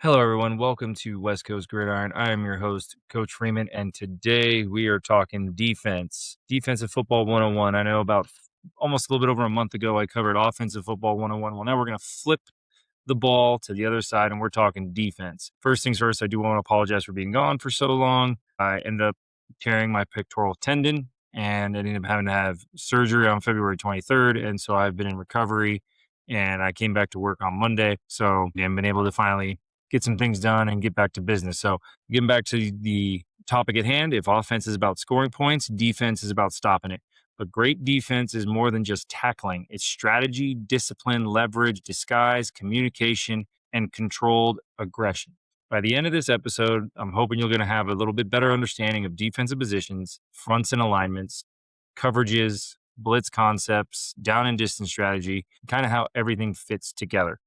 Hello, everyone. Welcome to West Coast Gridiron. I am your host, Coach Freeman, and today we are talking defense, defensive football 101. I know about almost a little bit over a month ago, I covered offensive football 101. Well, now we're going to flip the ball to the other side, and we're talking defense. First things first, I do want to apologize for being gone for so long. I ended up tearing my pectoral tendon and I ended up having to have surgery on February 23rd. And so I've been in recovery and I came back to work on Monday. So I've been able to finally get some things done and get back to business. So getting back to the topic at hand, if offense is about scoring points, defense is about stopping it. But great defense is more than just tackling. It's strategy, discipline, leverage, disguise, communication, and controlled aggression. By the end of this episode, I'm hoping you're going to have a little bit better understanding of defensive positions, fronts and alignments, coverages, blitz concepts, down and distance strategy, kind of how everything fits together.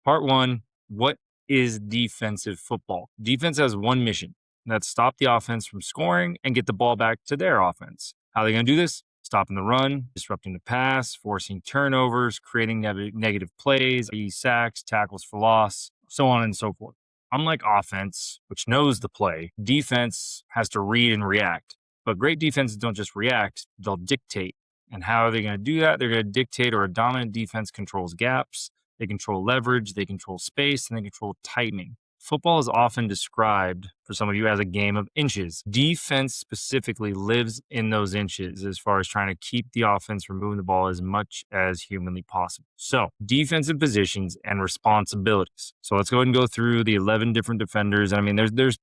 Part one, what is defensive football? Defense has one mission, and that's stop the offense from scoring and get the ball back to their offense. How are they going to do this? Stopping the run, disrupting the pass, forcing turnovers, creating negative plays, i.e. sacks, tackles for loss, so on and so forth. Unlike offense, which knows the play, defense has to read and react. But great defenses don't just react, they'll dictate. And how are they going to do that? They're going to dictate, or a dominant defense controls gaps, they control leverage, they control space, and they control timing. Football is often described, for some of you, as a game of inches. Defense specifically lives in those inches as far as trying to keep the offense from moving the ball as much as humanly possible. So, defensive positions and responsibilities. So let's go ahead and go through the 11 different defenders. And I mean,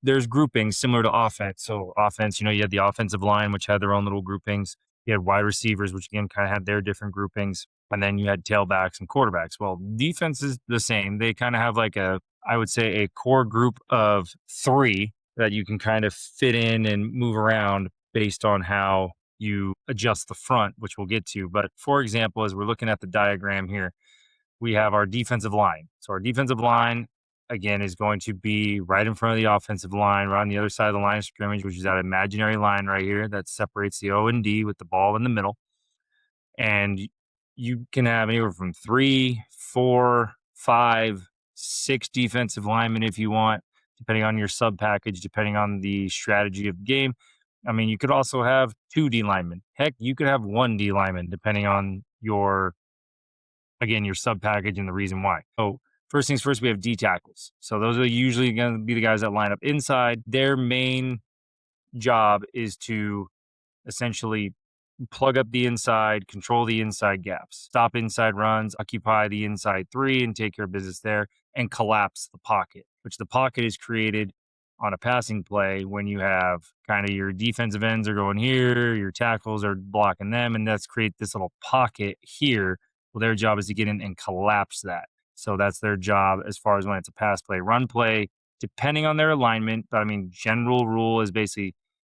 there's groupings similar to offense. So offense, you had the offensive line, which had their own little groupings. You had wide receivers, which again kind of had their different groupings. And then you had tailbacks and quarterbacks. Well, defense is the same. They kind of have like I would say, a core group of three that you can kind of fit in and move around based on how you adjust the front, which we'll get to. But for example, as we're looking at the diagram here, we have our defensive line. So our defensive line, again, is going to be right in front of the offensive line, right on the other side of the line of scrimmage, which is that imaginary line right here that separates the O and D with the ball in the middle. And you can have anywhere from 3, 4, 5, 6 defensive linemen if you want, depending on your sub package, depending on the strategy of the game. I mean, you could also have 2 D linemen. Heck, you could have 1 D lineman, depending on your sub package and the reason why. So first things first, we have D tackles. So those are usually going to be the guys that line up inside. Their main job is to essentially plug up the inside, control the inside gaps, stop inside runs, occupy the inside 3 and take care of business there, and collapse the pocket, which the pocket is created on a passing play when you have kind of your defensive ends are going here, your tackles are blocking them, and that's create this little pocket here. Well, their job is to get in and collapse that. So that's their job as far as when it's a pass play, run play, depending on their alignment. But I mean, general rule is basically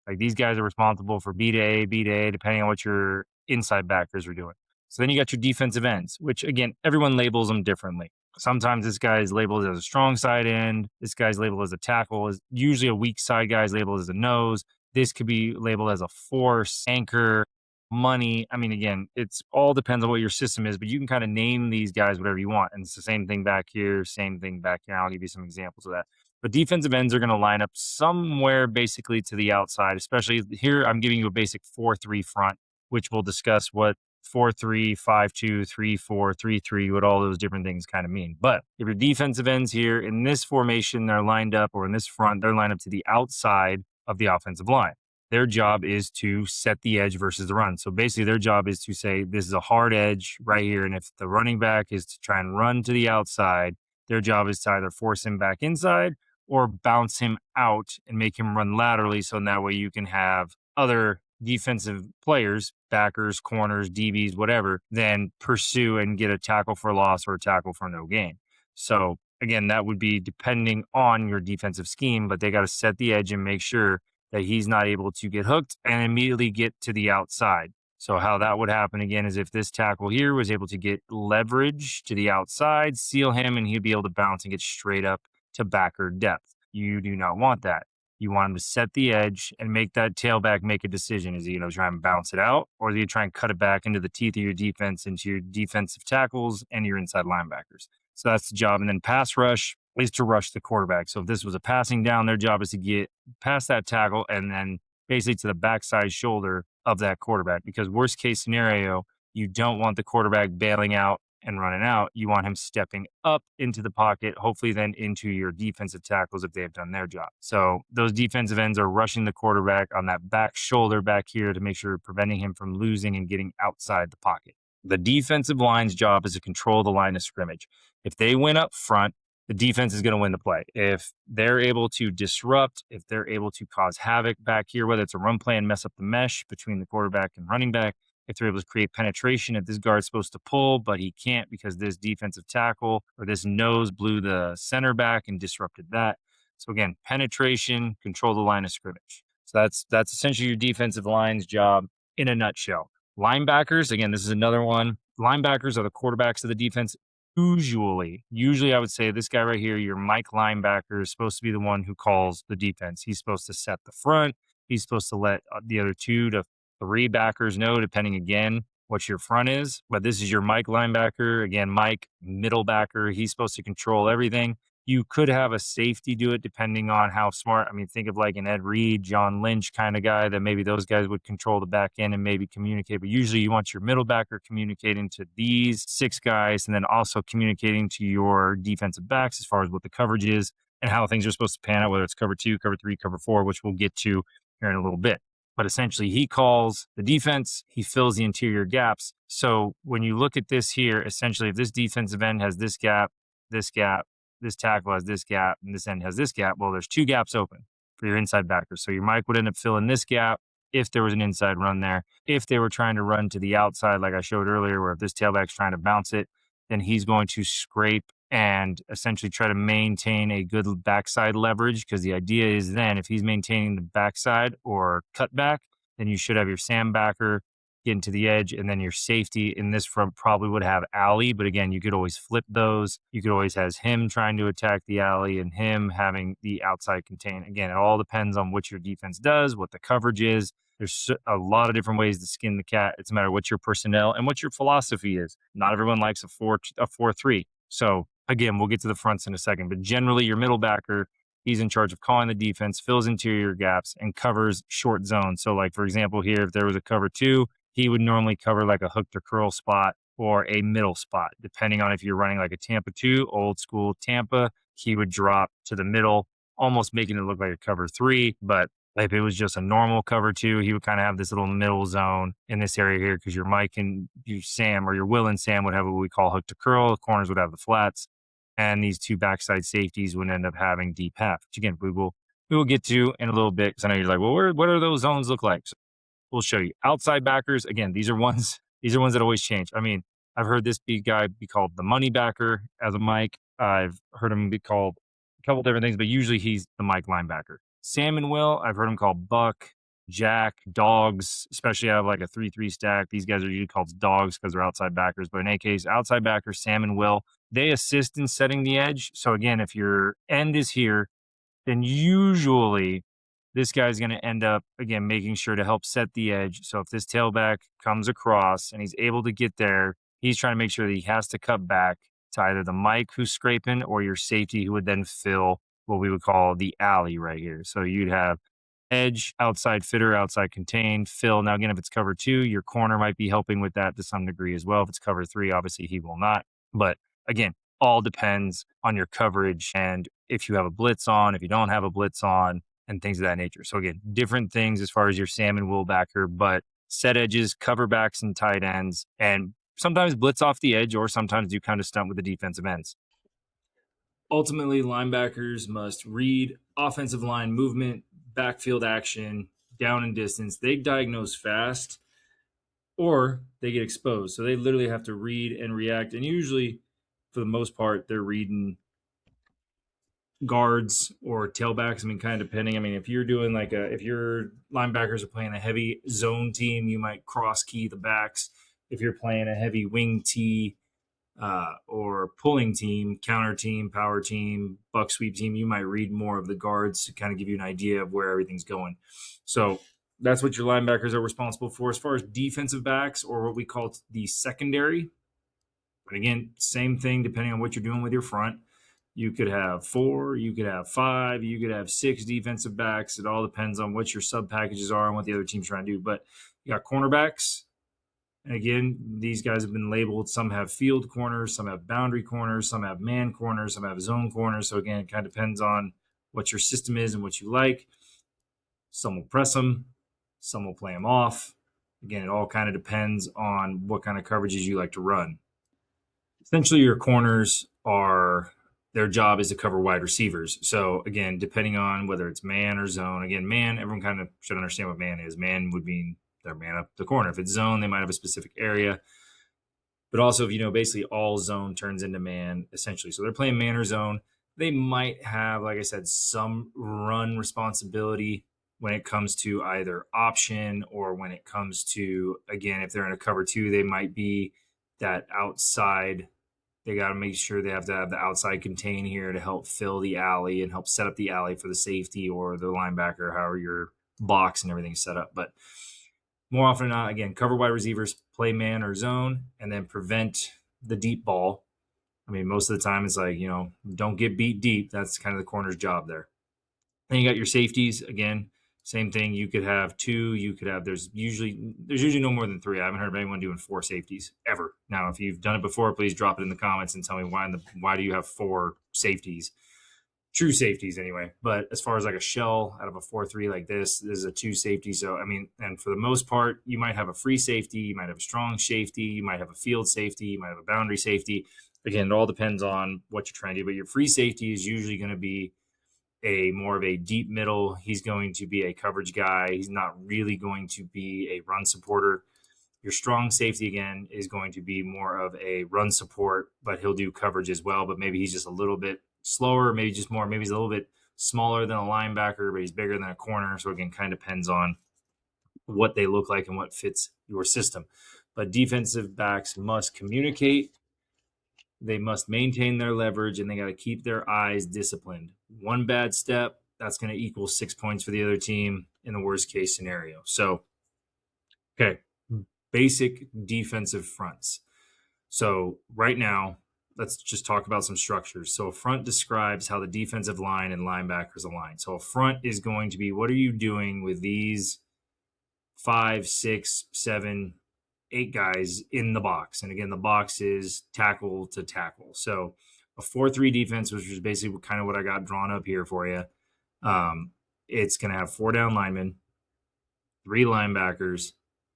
like these guys are responsible for B to A, depending on what your inside backers are doing. So then you got your defensive ends, which again, everyone labels them differently. Sometimes this guy is labeled as a strong side end. This guy's labeled as a tackle. Is usually a weak side guy is labeled as a nose. This could be labeled as a force, anchor, money. I mean, again, it's all depends on what your system is, but you can kind of name these guys whatever you want. And it's the same thing back here, same thing back here. I'll give you some examples of that. But defensive ends are going to line up somewhere basically to the outside, especially here. I'm giving you a basic 4-3 front, which we'll discuss what 4-3, 5-2, 3-4, 3-3, what all those different things kind of mean. But if your defensive ends here in this formation, they're lined up, or in this front, they're lined up to the outside of the offensive line. Their job is to set the edge versus the run. So basically their job is to say, this is a hard edge right here. And if the running back is to try and run to the outside, their job is to either force him back inside or bounce him out and make him run laterally. So in that way you can have other defensive players, backers, corners, DBs, whatever, then pursue and get a tackle for loss or a tackle for no gain. So again, that would be depending on your defensive scheme, but they got to set the edge and make sure that he's not able to get hooked and immediately get to the outside. So how that would happen again is if this tackle here was able to get leverage to the outside, seal him, and he'd be able to bounce and get straight up to backer depth. You do not want that. You want him to set the edge and make that tailback make a decision. Is he going to try and bounce it out, or is he try and cut it back into the teeth of your defense, into your defensive tackles and your inside linebackers? So that's the job. And then pass rush is to rush the quarterback. So if this was a passing down, their job is to get past that tackle and then basically to the backside shoulder of that quarterback. Because worst case scenario, you don't want the quarterback bailing out and running out. You want him stepping up into the pocket, hopefully then into your defensive tackles if they have done their job. So those defensive ends are rushing the quarterback on that back shoulder back here to make sure you're preventing him from losing and getting outside the pocket. The defensive line's job is to control the line of scrimmage. If they win up front, the defense is going to win the play. If they're able to disrupt, if they're able to cause havoc back here, whether it's a run play and mess up the mesh between the quarterback and running back, if they're able to create penetration, if this guard's supposed to pull, but he can't because this defensive tackle or this nose blew the center back and disrupted that. So again, penetration, control the line of scrimmage. So that's essentially your defensive line's job in a nutshell. Linebackers, again, this is another one. Linebackers are the quarterbacks of the defense. Usually I would say this guy right here, your Mike linebacker, is supposed to be the one who calls the defense. He's supposed to set the front. He's supposed to let the other 2 to 3 backers know, depending again what your front is. But this is your Mike linebacker. Again, Mike, middle backer. He's supposed to control everything. You could have a safety do it depending on how smart. I mean, think of like an Ed Reed, John Lynch kind of guy that maybe those guys would control the back end and maybe communicate. But usually you want your middle backer communicating to these 6 guys and then also communicating to your defensive backs as far as what the coverage is and how things are supposed to pan out, whether it's cover 2, cover 3, cover 4, which we'll get to here in a little bit. But essentially he calls the defense, he fills the interior gaps. So when you look at this here, essentially if this defensive end has this gap, this tackle has this gap, and this end has this gap, well, there's 2 gaps open for your inside backers. So your Mike would end up filling this gap if there was an inside run there. If they were trying to run to the outside, like I showed earlier, where if this tailback's trying to bounce it, then he's going to scrape and essentially try to maintain a good backside leverage, because the idea is then if he's maintaining the backside or cutback, then you should have your Sam backer getting to the edge, and then your safety in this front probably would have alley. But again, you could always flip those. You could always have him trying to attack the alley and him having the outside contain. Again, it all depends on what your defense does, what the coverage is. There's a lot of different ways to skin the cat. It's a matter of what your personnel and what your philosophy is. Not everyone likes a 4-3. So again, we'll get to the fronts in a second, but generally your middle backer, he's in charge of calling the defense, fills interior gaps, and covers short zones. So like, for example, here, if there was a cover 2, he would normally cover like a hook to curl spot or a middle spot, depending on if you're running like a Tampa 2, old school Tampa, he would drop to the middle, almost making it look like a cover 3. But if it was just a normal cover 2, he would kind of have this little middle zone in this area here, because your Mike and your Sam, or your Will and Sam, would have what we call hook to curl. The corners would have the flats, and these 2 backside safeties would end up having deep half, which again, we will get to in a little bit, because I know you're like, well, what are those zones look like? So we'll show you. Outside backers, again, these are ones that always change. I mean, I've heard this guy be called the money backer as a Mike. I've heard him be called a couple different things, but usually he's the Mike linebacker. Sam and Will, I've heard him called Buck, Jack, dogs, especially out of like a 3-3 stack. These guys are usually called dogs because they're outside backers. But in any case, outside backers, Sam and Will, they assist in setting the edge. So again, if your end is here, then usually this guy's going to end up, again, making sure to help set the edge. So if this tailback comes across and he's able to get there, he's trying to make sure that he has to cut back to either the Mike who's scraping or your safety who would then fill what we would call the alley right here. So you'd have edge, outside fitter, outside contained, fill. Now, again, if it's cover 2, your corner might be helping with that to some degree as well. If it's cover 3, obviously he will not. But again, all depends on your coverage and if you have a blitz on, if you don't have a blitz on, and things of that nature. So again, different things as far as your Sam and Will backer, but set edges, cover backs, and tight ends, and sometimes blitz off the edge, or sometimes you kind of stunt with the defensive ends. Ultimately, linebackers must read offensive line movement, backfield action, down and distance. They diagnose fast or they get exposed. So they literally have to read and react. And usually, for the most part, they're reading guards or tailbacks. I mean, kind of depending. I mean, if you're doing if your linebackers are playing a heavy zone team, you might cross key the backs. If you're playing a heavy wing tee or pulling team, counter team, power team, buck sweep team, you might read more of the guards to kind of give you an idea of where everything's going. So that's what your linebackers are responsible for. As far as defensive backs, or what we call the secondary, But again, same thing depending on what you're doing with your front. You could have 4, you could have 5, you could have 6 defensive backs. It all depends on what your sub packages are and what the other team's trying to do. But you got cornerbacks. And again, these guys have been labeled. Some have field corners, some have boundary corners, some have man corners, some have zone corners. So again, it kind of depends on what your system is and what you like. Some will press them, some will play them off. Again, it all kind of depends on what kind of coverages you like to run. Essentially, your corners are, their job is to cover wide receivers. So again, depending on whether it's man or zone, again, man, everyone kind of should understand what man is. Man would mean their man up the corner. If it's zone, they might have a specific area. But also, if you know, basically all zone turns into man, essentially. So they're playing man or zone. They might have, like I said, some run responsibility when it comes to either option or when it comes to, again, if they're in a cover 2, they might be that outside. They got to make sure they have to have the outside contain here to help fill the alley and help set up the alley for the safety or the linebacker, however your box and everything's set up. But more often than not, again, cover wide receivers, play man or zone, and then prevent the deep ball. I mean, most of the time it's like, don't get beat deep. That's kind of the corner's job there. Then you got your safeties. Again, same thing. You could have 2. You could have, there's usually no more than 3. I haven't heard of anyone doing 4 safeties ever. Now, if you've done it before, please drop it in the comments and tell me why do you have 4 safeties? True safeties anyway. But as far as like a shell out of a 4-3 like this is a 2 safety. So, I mean, and for the most part, you might have a free safety, you might have a strong safety, you might have a field safety, you might have a boundary safety. Again, it all depends on what you're trying to do. But your free safety is usually going to be a more of a deep middle. He's going to be a coverage guy. He's not really going to be a run supporter. Your strong safety, again, is going to be more of a run support, but he'll do coverage as well. But maybe he's just a little bit slower, maybe he's a little bit smaller than a linebacker, but he's bigger than a corner. So again, kind of depends on what they look like and what fits your system. But defensive backs must communicate. They must maintain their leverage, and they got to keep their eyes disciplined. One bad step, that's going to equal 6 points for the other team in the worst case scenario. So, okay, basic defensive fronts. So right now, let's just talk about some structures. So a front describes how the defensive line and linebackers align. So a front is going to be, what are you doing with these 5, 6, 7, 8 guys in the box? And again, the box is tackle to tackle. So a 4-3 defense, which is basically kind of what I got drawn up here for you. It's going to have 4 down linemen, 3 linebackers,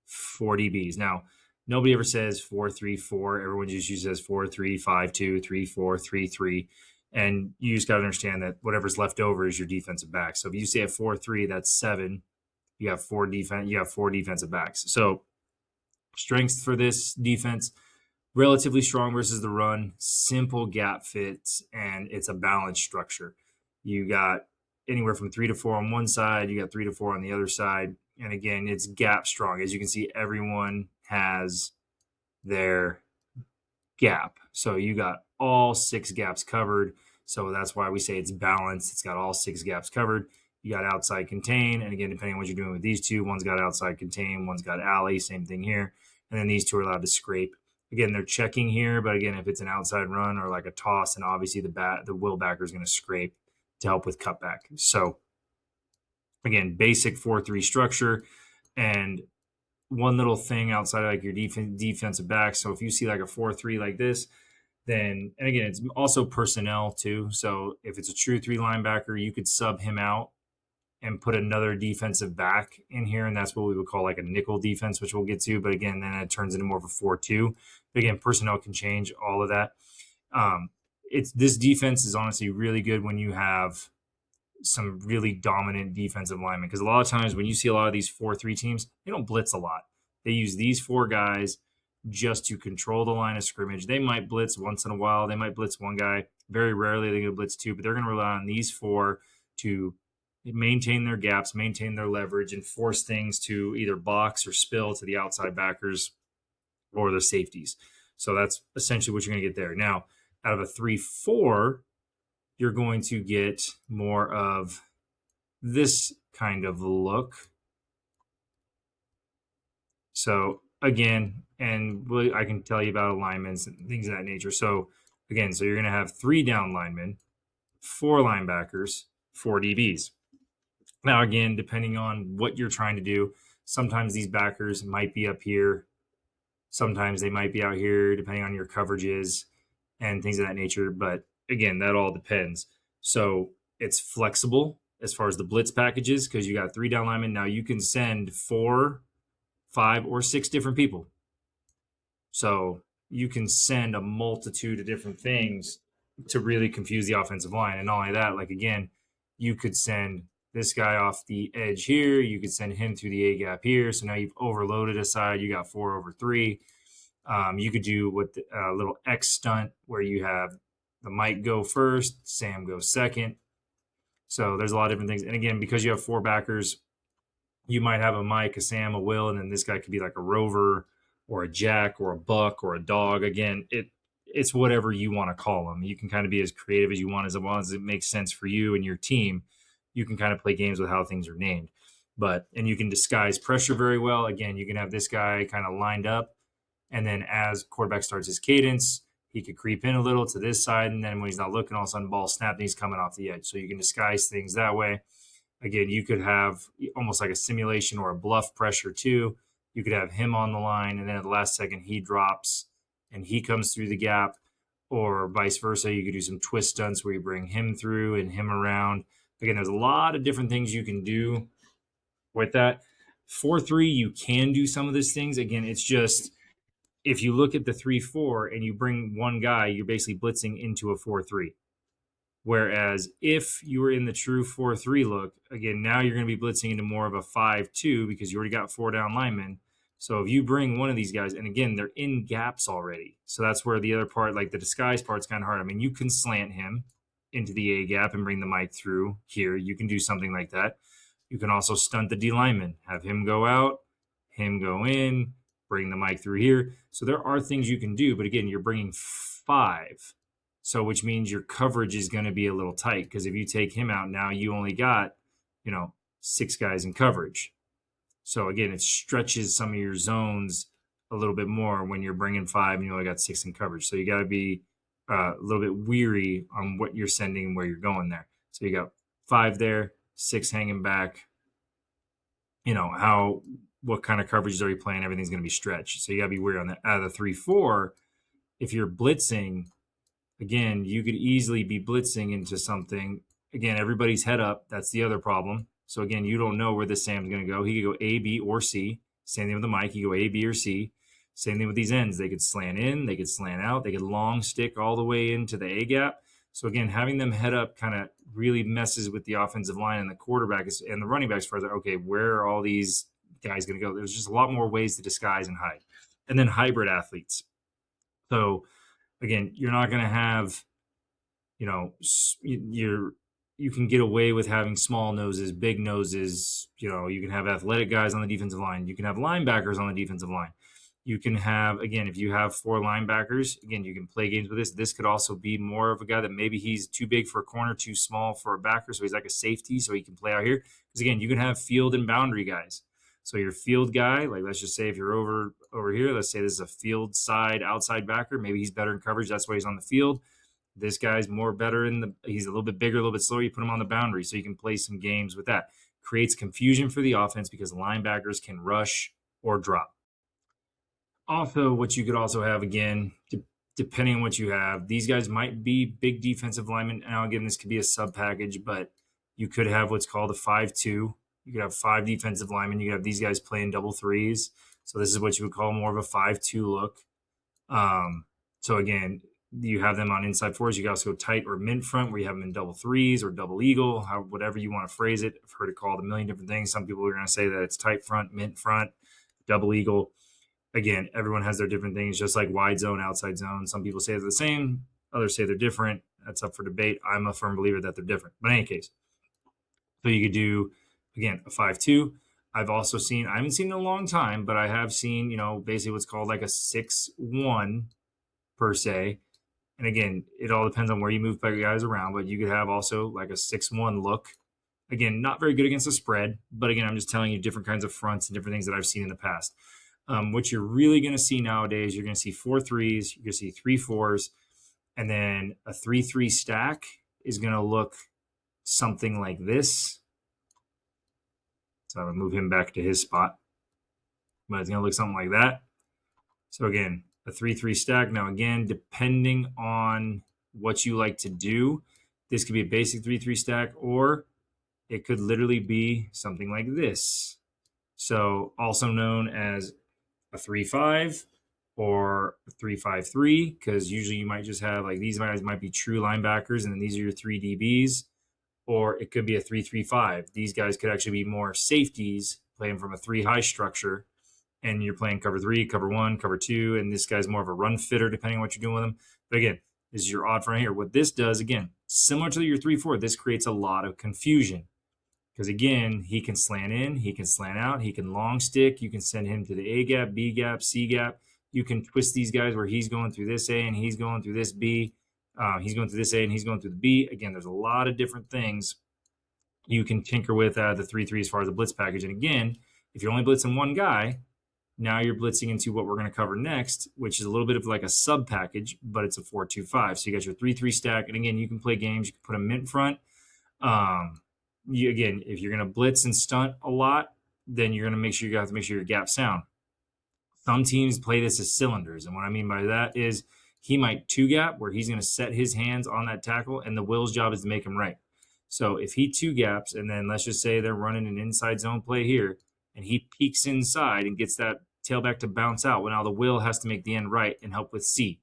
4 DBs. Now, nobody ever says 4-3-4. Everyone just uses 4-3-5-2, 3-4, 3-3. And you just got to understand that whatever's left over is your defensive back. So if you say a 4-3, that's 7. You have 4 defensive backs. So strengths for this defense, relatively strong versus the run, simple gap fits, and it's a balanced structure. You got anywhere from 3 to 4 on one side, you got 3 to 4 on the other side. And again, it's gap strong. As you can see, everyone has their gap. So you got all 6 gaps covered. So that's why we say it's balanced. It's got all 6 gaps covered. You got outside contain. And again, depending on what you're doing with these 2, one's got outside contain, one's got alley, same thing here. And then these 2 are allowed to scrape. Again, they're checking here, but again, if it's an outside run or like a toss, and obviously the will backer is going to scrape to help with cutback. So again, basic 4-3 structure. And one little thing outside of like your defensive back. So if you see like a 4-3 like this, then, and again, it's also personnel too. So if it's a true 3 linebacker, you could sub him out and put another defensive back in here. And that's what we would call like a nickel defense, which we'll get to. But again, then it turns into more of a 4-2. But again, personnel can change all of that. This defense is honestly really good when you have some really dominant defensive linemen, because a lot of times when you see a lot of these 4-3 teams, they don't blitz a lot. They use these 4 guys just to control the line of scrimmage. They might blitz once in a while. They might blitz 1 guy. Very rarely they're going to blitz 2, but they're going to rely on these 4 to maintain their gaps, maintain their leverage, and force things to either box or spill to the outside backers or the safeties. So that's essentially what you're going to get there. Now, out of a 3-4, you're going to get more of this kind of look. So again, and I can tell you about alignments and things of that nature. So again, so you're going to have 3 down linemen, 4 linebackers, 4 DBs. Now, again, depending on what you're trying to do, sometimes these backers might be up here. Sometimes they might be out here, depending on your coverages and things of that nature. But again, that all depends. So it's flexible as far as the blitz packages because you got 3 down linemen. Now you can send 4, 5, or 6 different people. So you can send a multitude of different things to really confuse the offensive line. And not only that, like again, you could send this guy off the edge here. You could send him through the A gap here. So now you've overloaded a side. You got 4 over 3. You could do what a little X stunt where you have the Mike go first, Sam go second. So there's a lot of different things. And again, because you have 4 backers, you might have a Mike, a Sam, a Will, and then this guy could be like a Rover or a Jack or a Buck or a Dog. Again, it's whatever you want to call them. You can kind of be as creative as you want, as long as it makes sense for you and your team. You can kind of play games with how things are named. And you can disguise pressure very well. Again, you can have this guy kind of lined up, and then as quarterback starts his cadence, he could creep in a little to this side, and then when he's not looking, all of a sudden ball snap, and he's coming off the edge. So you can disguise things that way. Again, you could have almost like a simulation or a bluff pressure too. You could have him on the line, and then at the last second he drops and he comes through the gap, or vice versa. You could do some twist stunts where you bring him through and him around. Again, there's a lot of different things you can do with that. 4-3, you can do some of these things. Again, it's just if you look at the 3-4 and you bring one guy, you're basically blitzing into a 4-3. Whereas if you were in the true 4-3 look, again, now you're going to be blitzing into more of a 5-2 because you already got 4 down linemen. So if you bring one of these guys, and again, they're in gaps already. So that's where the other part, like the disguise part's kind of hard. I mean, you can slant him into the A gap and bring the Mike through here. You can do something like that. You can also stunt the D lineman, have him go out, him go in, bring the Mike through here. So there are things you can do, but again, you're bringing 5. So which means your coverage is going to be a little tight because if you take him out now, you only got, 6 guys in coverage. So again, it stretches some of your zones a little bit more when you're bringing 5 and you only got 6 in coverage. So you got to be a little bit weary on what you're sending and where you're going there. So you got 5 there, 6 hanging back. What kind of coverages are you playing? Everything's going to be stretched. So you got to be weary on that. Out of the 3-4, if you're blitzing, again, you could easily be blitzing into something. Again, everybody's head up. That's the other problem. So again, you don't know where this Sam's going to go. He could go A, B, or C. Same thing with the Mike. He could go A, B, or C. Same thing with these ends. They could slant in. They could slant out. They could long stick all the way into the A gap. So again, having them head up kind of really messes with the offensive line and the quarterback and the running backs further. Okay, where are all these guys going to go? There's just a lot more ways to disguise and hide. And then hybrid athletes. So again, you're not going to have, you can get away with having small noses, big noses. You can have athletic guys on the defensive line. You can have linebackers on the defensive line. You can have, again, if you have 4 linebackers, again, you can play games with this. This could also be more of a guy that maybe he's too big for a corner, too small for a backer. So he's like a safety, so he can play out here. Because again, you can have field and boundary guys. So your field guy, like let's just say if you're over here, let's say this is a field side outside backer. Maybe he's better in coverage. That's why he's on the field. This guy's he's a little bit bigger, a little bit slower. You put him on the boundary so you can play some games with that. Creates confusion for the offense because linebackers can rush or drop. Also, what you could also have, again, depending on what you have, these guys might be big defensive linemen. Now, again, this could be a sub package, but you could have what's called a 5-2. You could have 5 defensive linemen. You could have these guys playing double threes. So this is what you would call more of a 5-2 look. So again, you have them on inside 4s. You can also go tight or mint front where you have them in double 3s or double eagle, whatever you want to phrase it. I've heard it called a million different things. Some people are going to say that it's tight front, mint front, double eagle. Again, everyone has their different things, just like wide zone, outside zone. Some people say they're the same. Others say they're different. That's up for debate. I'm a firm believer that they're different. But in any case, so you could do, again, a 5-2. I've also seen, I haven't seen it in a long time, but I have seen, basically what's called like a 6-1 per se. And again, it all depends on where you move guys around, but you could have also like a 6-1 look. Again, not very good against the spread, but again, I'm just telling you different kinds of fronts and different things that I've seen in the past. What you're really going to see nowadays, you're going to see 4-3s, you're going to see 3-4s, and then a 3-3 stack is going to look something like this. So I'm going to move him back to his spot. But it's going to look something like that. So again, a 3-3 stack. Now again, depending on what you like to do, this could be a basic 3-3 stack, or it could literally be something like this. So also known as a 3-5 or a 3-5-3, because usually you might just have like these guys might be true linebackers, and then these are your 3 DBs. Or it could be a 3-3-5. These guys could actually be more safeties playing from a 3 high structure, and you're playing cover 3, cover 1, cover 2, and this guy's more of a run fitter depending on what you're doing with him. But again, this is your odd front here. What this does, again, similar to your 3-4, this creates a lot of confusion. Because again, he can slant in, he can slant out, he can long stick, you can send him to the A gap, B gap, C gap. You can twist these guys where he's going through this A and he's going through this B. He's going through this A and he's going through the B. Again, there's a lot of different things you can tinker with the 3-3 as far as the blitz package. And again, if you're only blitzing one guy, now you're blitzing into what we're going to cover next, which is a little bit of like a sub package, but it's a 4-2-5. So you got your 3-3 stack. And again, you can play games. You can put a mint front. Again, if you're going to blitz and stunt a lot, then you're going to make sure you have to make sure your gap sound. Some teams play this as cylinders. And what I mean by that is he might 2-gap where he's going to set his hands on that tackle, and the Will's job is to make him right. So if he 2-gaps, and then let's just say they're running an inside zone play here, and he peeks inside and gets that tailback to bounce out, well, now the Will has to make the end right and help with C.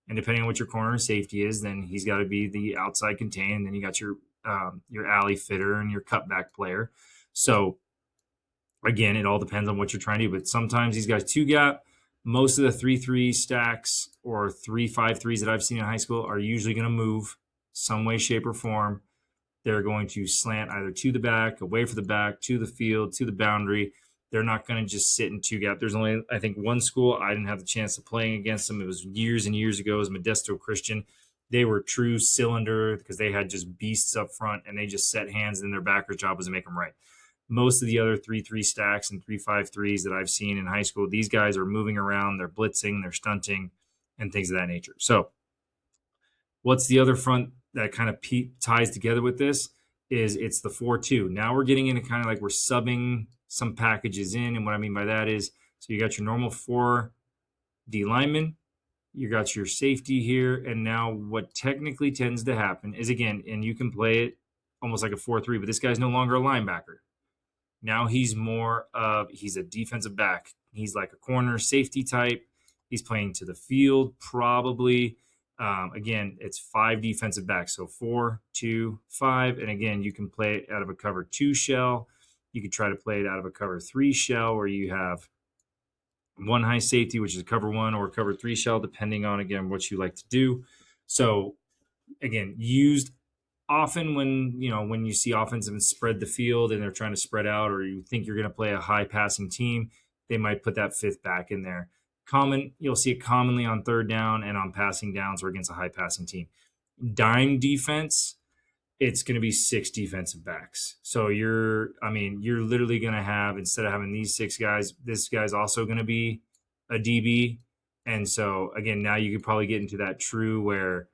And depending on what your corner and safety is, then he's got to be the outside contain, and then you got your alley fitter and your cutback player. So again, it all depends on what you're trying to do. But sometimes these guys 2-gap. Most of the 3-3 stacks or 3-5-3s that I've seen in high school are usually going to move some way, shape, or form. They're going to slant either to the back, away from the back, to the field, to the boundary. They're not going to just sit in 2-gap. There's only, I think, one school I didn't have the chance of playing against them. It was years and years ago. It was Modesto Christian. They were true cylinder because they had just beasts up front, and they just set hands, and their backer's job was to make them right. Most of the other 3-3 stacks and 3-5-3s that I've seen in high school, these guys are moving around, they're blitzing, they're stunting, and things of that nature. So what's the other front that kind of ties together with this is it's the 4-2. Now we're getting into kind of like we're subbing some packages in, and what I mean by that is, so you got your normal 4 D linemen, you got your safety here, and now what technically tends to happen is, again, and you can play it almost like a 4-3, but this guy's no longer a linebacker. Now he's he's a defensive back. He's like a corner safety type. He's playing to the field probably. Again, it's 5 defensive backs. So 4-2-5. And again, you can play it out of a cover 2 shell. You could try to play it out of a cover 3 shell where you have 1 high safety, which is cover 1 or cover 3 shell, depending on, again, what you like to do. So again, used often when you see offensive and spread the field and they're trying to spread out, or you think you're going to play a high passing team, they might put that 5th back in there. You'll see it commonly on 3rd down and on passing downs or against a high passing team. Dime defense, it's going to be 6 defensive backs. So you're literally going to have, instead of having these 6 guys, this guy's also going to be a DB. And so again, now you could probably get into that true where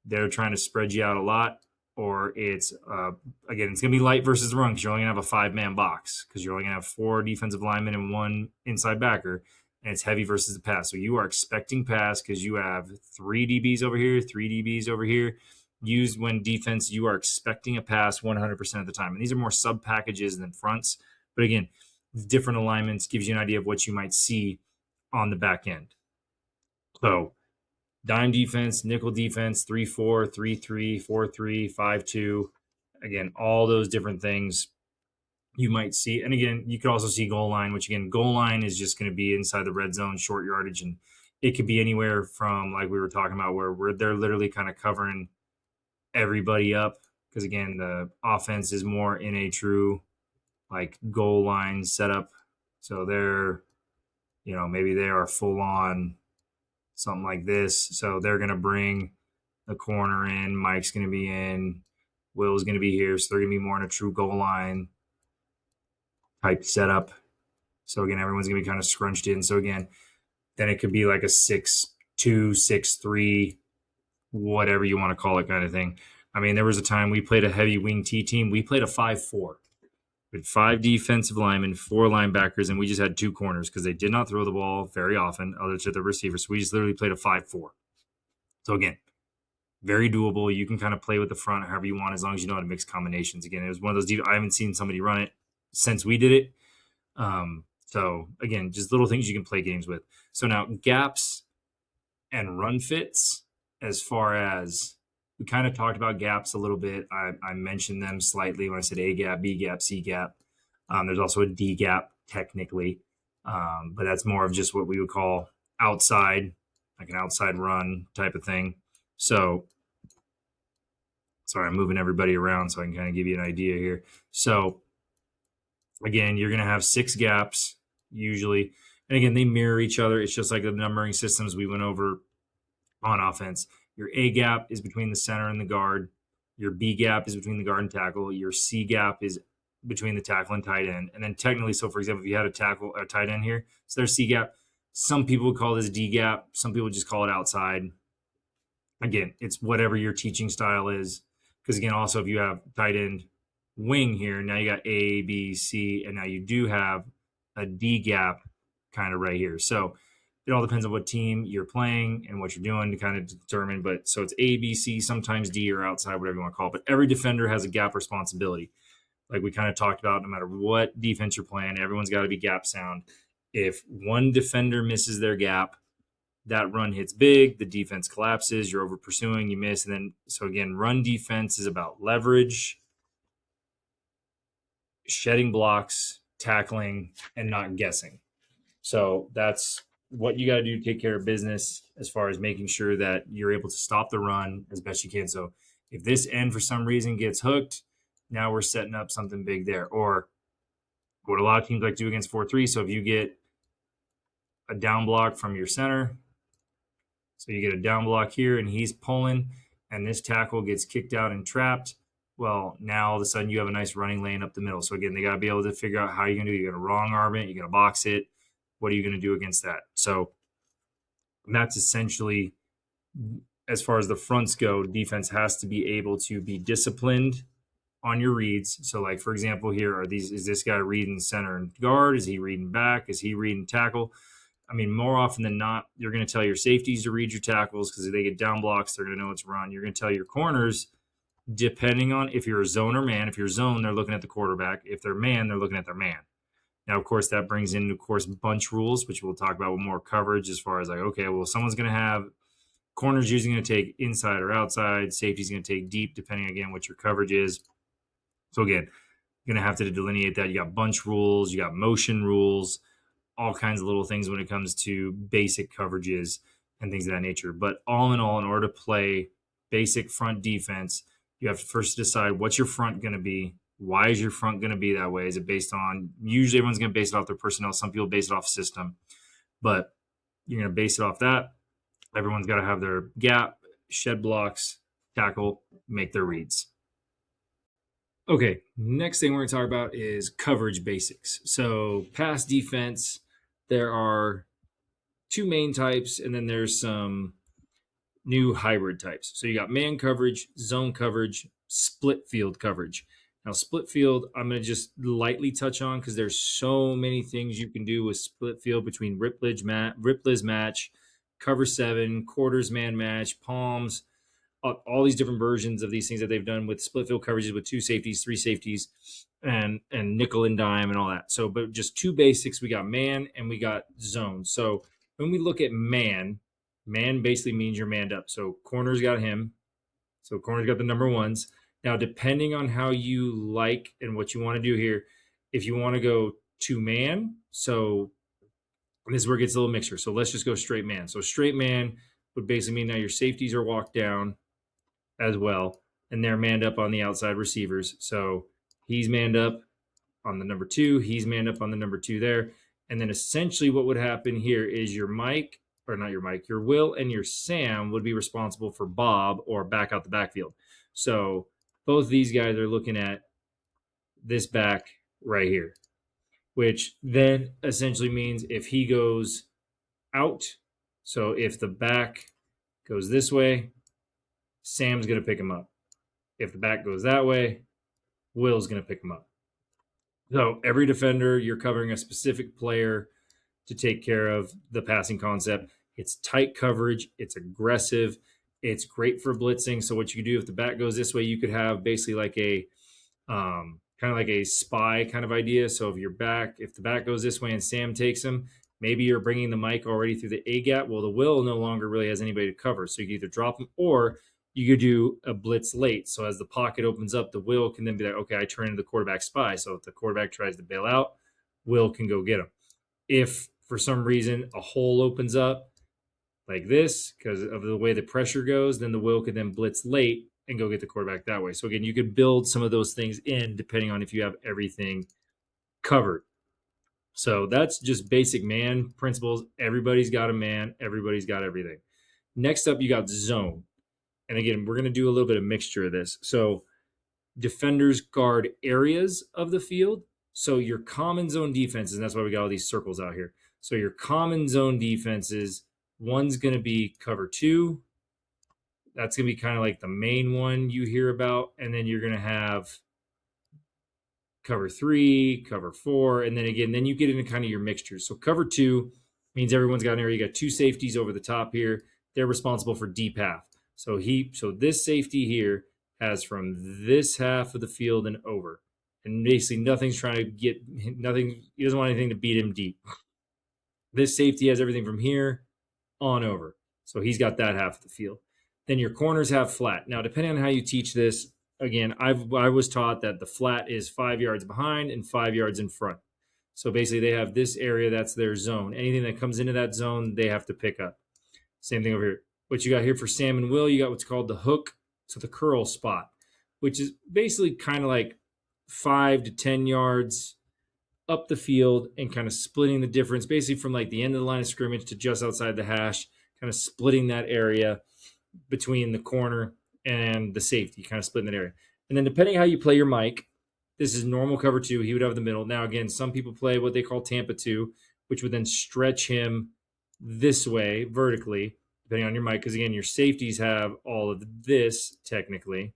they're trying to spread you out a lot, or it's again, it's going to be light versus the run because you're only going to have a 5-man box because you're only going to have 4 defensive linemen and 1 inside backer, and it's heavy versus the pass. So you are expecting pass because you have 3 DBs over here, 3 DBs over here. Used when defense, you are expecting a pass 100% of the time. And these are more sub packages than fronts. But again, different alignments gives you an idea of what you might see on the back end. So dime defense, nickel defense, 3-4, 3-3, 4-3, 5-2. Again, all those different things you might see. And again, you could also see goal line, which again, goal line is just going to be inside the red zone, short yardage. And it could be anywhere from, like we were talking about, where they're literally kind of covering everybody up. Because again, the offense is more in a true like goal line setup. So they're, maybe they are full on something like this. So they're going to bring the corner in. Mike's going to be in. Will's going to be here. So they're going to be more in a true goal line type setup. So again, everyone's going to be kind of scrunched in. So again, then it could be like a 6-2, 6-3, whatever you want to call it kind of thing. I mean, there was a time we played a heavy wing T team. We played a 5-4 with 5 defensive linemen, 4 linebackers, and we just had 2 corners because they did not throw the ball very often other to the receivers. So we just literally played a 5-4. So again, very doable. You can kind of play with the front however you want as long as you know how to mix combinations. Again, it was one of those I haven't seen somebody run it since we did it. So again, just little things you can play games with. So now gaps and run fits, as far as we kind of talked about gaps a little bit. I mentioned them slightly when I said A gap, B gap, C gap. There's also a D gap technically, but that's more of just what we would call outside, like an outside run type of thing. So sorry, I'm moving everybody around so I can kind of give you an idea here. So again, you're going to have 6 gaps usually. And again, they mirror each other. It's just like the numbering systems we went over on offense. Your A gap is between the center and the guard. Your B gap is between the guard and tackle. Your C gap is between the tackle and tight end. And then technically, so for example, if you had a tackle or tight end here, so there's C gap. Some people would call this D gap. Some people just call it outside. Again, it's whatever your teaching style is. Because again, also if you have tight end wing here, now you got A, B, C, and now you do have a D gap kind of right here. So it all depends on what team you're playing and what you're doing to kind of determine. But so it's A, B, C, sometimes D or outside, whatever you want to call it. But every defender has a gap responsibility. Like we kind of talked about, no matter what defense you're playing, everyone's got to be gap sound. If one defender misses their gap, that run hits big, the defense collapses, you're over pursuing, you miss. And then, so again, run defense is about leverage, shedding blocks, tackling, and not guessing. So that's what you got to do to take care of business as far as making sure that you're able to stop the run as best you can. So if this end for some reason gets hooked, now we're setting up something big there. Or what a lot of teams like to do against 4-3. So if you get a down block from your center, so you get a down block here and he's pulling and this tackle gets kicked out and trapped. Well, now all of a sudden you have a nice running lane up the middle. So again, they got to be able to figure out how you're going to do it. You're going to wrong arm it. You're going to box it. What are you going to do against that? So that's essentially, as far as the fronts go, defense has to be able to be disciplined on your reads. So like, for example, here is this guy reading center and guard? Is he reading back? Is he reading tackle? I mean, more often than not, you're going to tell your safeties to read your tackles because if they get down blocks, they're going to know it's run. You're going to tell your corners, depending on if you're a zone or man. If you're zone, they're looking at the quarterback. If they're man, they're looking at their man. Now, of course, that brings in, of course, bunch rules, which we'll talk about with more coverage as far as like, okay, well, someone's going to have corners usually going to take inside or outside. Safety's going to take deep, depending, again, what your coverage is. So, again, you're going to have to delineate that. You got bunch rules. You got motion rules, all kinds of little things when it comes to basic coverages and things of that nature. But all in all, in order to play basic front defense, you have to first decide what's your front going to be. Why is your front going to be that way? Is it based on, usually everyone's going to base it off their personnel. Some people base it off system, but you're going to base it off that. Everyone's got to have their gap, shed blocks, tackle, make their reads. Okay, next thing we're going to talk about is coverage basics. So pass defense, there are 2 main types, and then there's some new hybrid types. So you got man coverage, zone coverage, split field coverage. Now, split field, I'm going to just lightly touch on because there's so many things you can do with split field between Ripley's match, cover 7, quarters man match, palms, all these different versions of these things that they've done with split field coverages with 2 safeties, 3 safeties, and nickel and dime and all that. So, but just 2 basics. We got man and we got zone. So when we look at man basically means you're manned up. So corner's got him. So corner's got the number 1s. Now, depending on how you like and what you want to do here, if you want to go 2-man, so this is where it gets a little mixture. So let's just go straight man. So straight man would basically mean now your safeties are walked down as well, and they're manned up on the outside receivers. So he's manned up on the number 2. He's manned up on the number 2 there. And then essentially what would happen here is your Will and your Sam would be responsible for Bob or back out the backfield. So both these guys are looking at this back right here, which then essentially means if he goes out, so if the back goes this way, Sam's going to pick him up. If the back goes that way, Will's going to pick him up. So every defender, you're covering a specific player to take care of the passing concept. It's tight coverage. It's aggressive. It's great for blitzing. So what you can do if the back goes this way, you could have basically like a kind of like a spy kind of idea. So if the back goes this way and Sam takes him, maybe you're bringing the mic already through the A gap. Well, the Will no longer really has anybody to cover. So you can either drop him or you could do a blitz late. So as the pocket opens up, the Will can then be like, okay, I turn into the quarterback spy. So if the quarterback tries to bail out, Will can go get him. If for some reason a hole opens up like this because of the way the pressure goes, then the Will could then blitz late and go get the quarterback that way. So again, you could build some of those things in depending on if you have everything covered. So that's just basic man principles. Everybody's got a man. Everybody's got everything. Next up, you got zone. And again, we're going to do a little bit of mixture of this. So defenders guard areas of the field. So your common zone defenses, and that's why we got all these circles out here. So your common zone defenses, one's going to be cover 2. That's going to be kind of like the main one you hear about. And then you're going to have cover 3, cover 4. And then again, then you get into kind of your mixtures. So cover 2 means everyone's got an area. You got 2 safeties over the top here. They're responsible for deep half. So this safety here has from this half of the field and over. And basically nothing's trying to he doesn't want anything to beat him deep. This safety has everything from here on over. So he's got that half of the field. Then your corners have flat. Now, depending on how you teach this, again, I was taught that the flat is 5 yards behind and 5 yards in front. So basically they have this area, that's their zone. Anything that comes into that zone, they have to pick up. Same thing over here. What you got here for Sam and Will, you got what's called the hook to the curl spot, which is basically kind of like 5 to 10 yards up the field and kind of splitting the difference, basically from like the end of the line of scrimmage to just outside the hash, kind of splitting that area between the corner and the safety, kind of splitting that area. And then depending how you play your mic, this is normal cover 2. He would have the middle. Now, again, some people play what they call Tampa 2, which would then stretch him this way vertically, depending on your mic, because again, your safeties have all of this technically.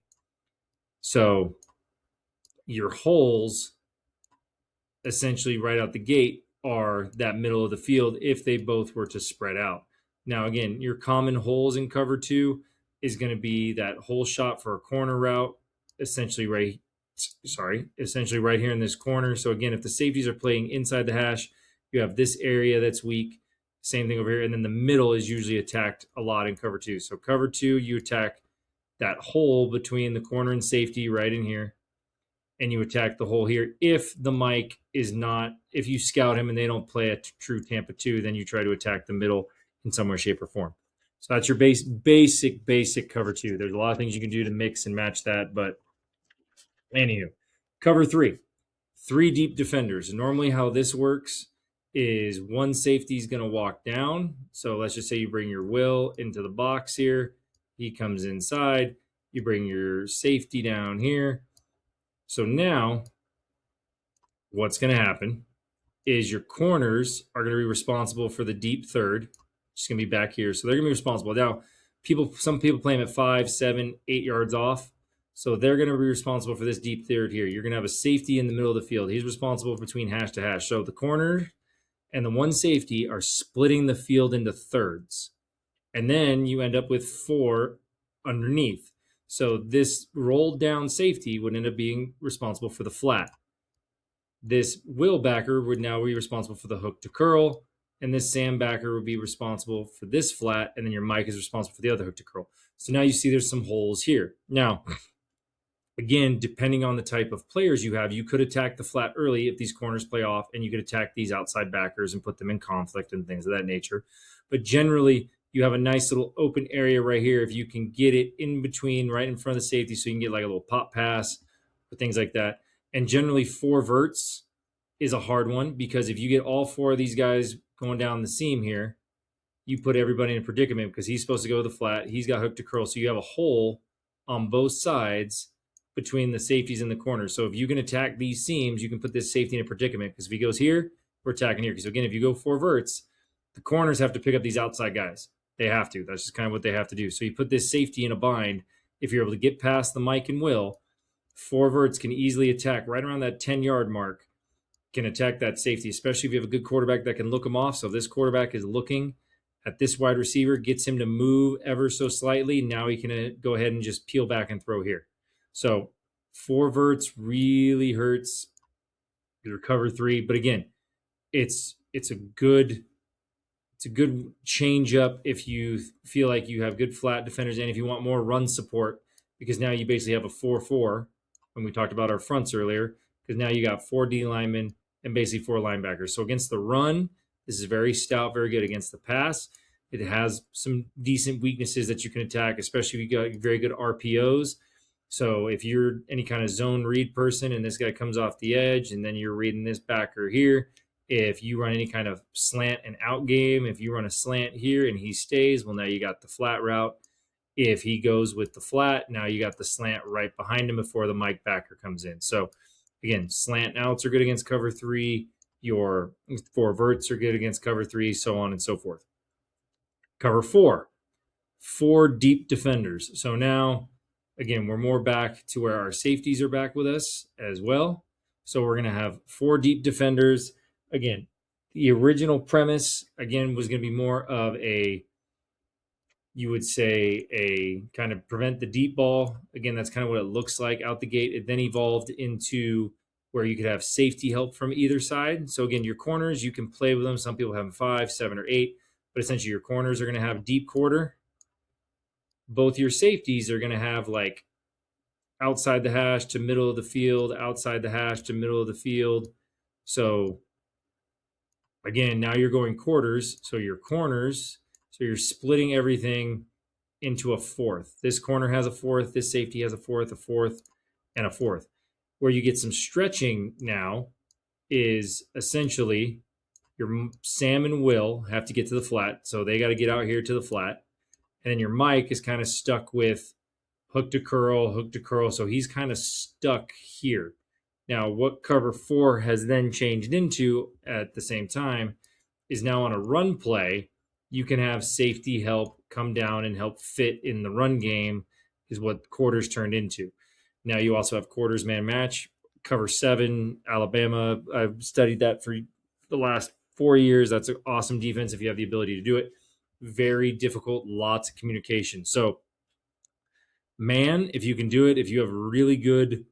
So your holes essentially right out the gate are that middle of the field if they both were to spread out. Now, again, your common holes in cover 2 is going to be that hole shot for a corner route, essentially right here in this corner. So again, if the safeties are playing inside the hash, you have this area that's weak. Same thing over here. And then the middle is usually attacked a lot in cover 2. So cover 2, you attack that hole between the corner and safety right in here. And you attack the hole here. If the mic is not, if you scout him and they don't play a true Tampa 2, then you try to attack the middle in some way, shape, or form. So that's your basic cover 2. There's a lot of things you can do to mix and match that. But anywho, cover 3. 3 deep defenders. Normally how this works is one safety is going to walk down. So let's just say you bring your Will into the box here. He comes inside. You bring your safety down here. So now what's going to happen is your corners are going to be responsible for the deep third. It's going to be back here. So they're going to be responsible. Now, some people play them at 5, 7, 8 yards off. So they're going to be responsible for this deep third here. You're going to have a safety in the middle of the field. He's responsible between hash to hash. So the corner and the one safety are splitting the field into thirds. And then you end up with 4 underneath. So this rolled down safety would end up being responsible for the flat. This Will backer would now be responsible for the hook to curl. And this Sam backer would be responsible for this flat. And then your mic is responsible for the other hook to curl. So now you see there's some holes here. Now, again, depending on the type of players you have, you could attack the flat early if these corners play off, and you could attack these outside backers and put them in conflict and things of that nature. But generally, you have a nice little open area right here. If you can get it in between, right in front of the safety, so you can get like a little pop pass or things like that. And generally 4 verts is a hard one, because if you get all 4 of these guys going down the seam here, you put everybody in a predicament because he's supposed to go to the flat. He's got hook to curl. So you have a hole on both sides between the safeties and the corners. So if you can attack these seams, you can put this safety in a predicament, because if he goes here, we're attacking here. Because again, if you go 4 verts, the corners have to pick up these outside guys. They have to. That's just kind of what they have to do. So you put this safety in a bind. If you're able to get past the Mike and Will, 4 verts can easily attack right around that 10-yard mark, can attack that safety, especially if you have a good quarterback that can look them off. So if this quarterback is looking at this wide receiver, gets him to move ever so slightly, now he can go ahead and just peel back and throw here. So 4 verts really hurts your cover 3. But again, it's a good change up if you feel like you have good flat defenders and if you want more run support, because now you basically have a 4-4 when we talked about our fronts earlier, because now you got 4 D linemen and basically 4 linebackers. So against the run, this is very stout, very good. Against the pass, it has some decent weaknesses that you can attack, especially if you got very good RPOs. So if you're any kind of zone read person and this guy comes off the edge and then you're reading this backer here, if you run any kind of slant and out game, if you run a slant here and he stays, well, now you got the flat route. If he goes with the flat, now you got the slant right behind him before the Mike backer comes in. So again, slant outs are good against cover 3. Your 4 verts are good against cover 3, so on and so forth. Cover 4, 4 deep defenders. So now, again, we're more back to where our safeties are back with us as well. So we're going to have 4 deep defenders. Again, the original premise, again, was going to be more of a, you would say, a kind of prevent the deep ball. Again, that's kind of what it looks like out the gate. It then evolved into where you could have safety help from either side. So again, your corners, you can play with them. Some people have 5, 7, or 8, but essentially your corners are going to have deep quarter. Both your safeties are going to have like outside the hash to middle of the field, outside the hash to middle of the field. So again, now you're going quarters. So your corners, so you're splitting everything into a 4th. This corner has a 4th, this safety has a 4th, a 4th, and a 4th. Where you get some stretching now is essentially your Sam and Will have to get to the flat. So they got to get out here to the flat. And then your Mike is kind of stuck with hook to curl. So he's kind of stuck here. Now, what cover 4 has then changed into at the same time is now on a run play, you can have safety help come down and help fit in the run game, is what quarters turned into. Now you also have quarters man match, cover 7, Alabama. I've studied that for the last 4 years. That's an awesome defense if you have the ability to do it. Very difficult, lots of communication. So man, if you can do it, if you have really good